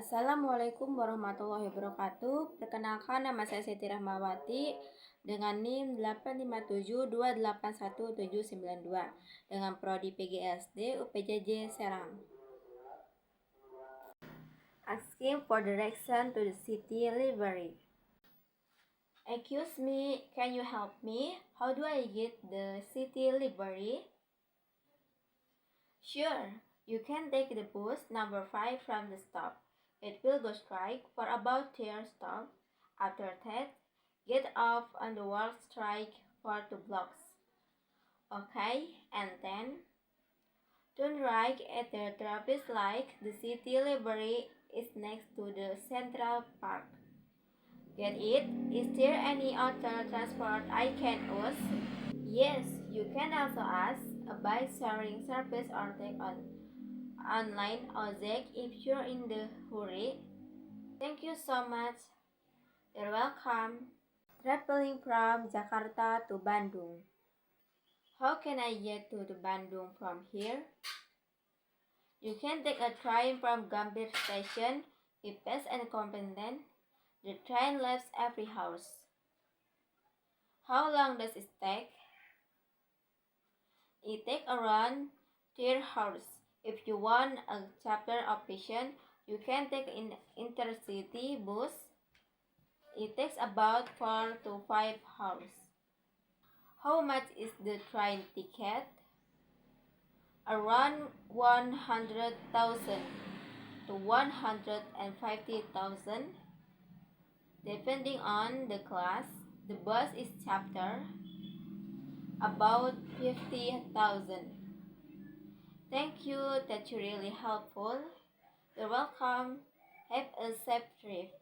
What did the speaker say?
Assalamualaikum warahmatullahi wabarakatuh. Perkenalkan, nama saya Siti Rahmawati dengan NIM 857281792 dengan prodi PGSD UPJJ Serang. Asking for direction to the city library. Excuse me, can you help me? How do I get the city library? Sure, you can take the bus number 5 from the stop. It will go straight for about 3 stop. After that, get off on the walk straight for 2 blocks. Okay, and then turn right at the traffic light. The city library is next to the Central Park. Get it? Is there any other transport I can use? Yes, you can also ask a bike sharing service or take on online ojek if you're in the hurry. Thank you so much. You're welcome. Traveling from Jakarta to Bandung. How can I get to the Bandung from here? You can take a train from Gambir Station. If fast and convenient, the train leaves every hour. How long does it take? It takes around 3 hours. If you want a cheaper option, you can take an intercity bus. It takes about 4 to 5 hours. How much is the train ticket? Around 100,000 to 150,000, depending on the class. The bus is cheaper, about 50,000. Thank you, that's really helpful. You're welcome. Have a safe trip.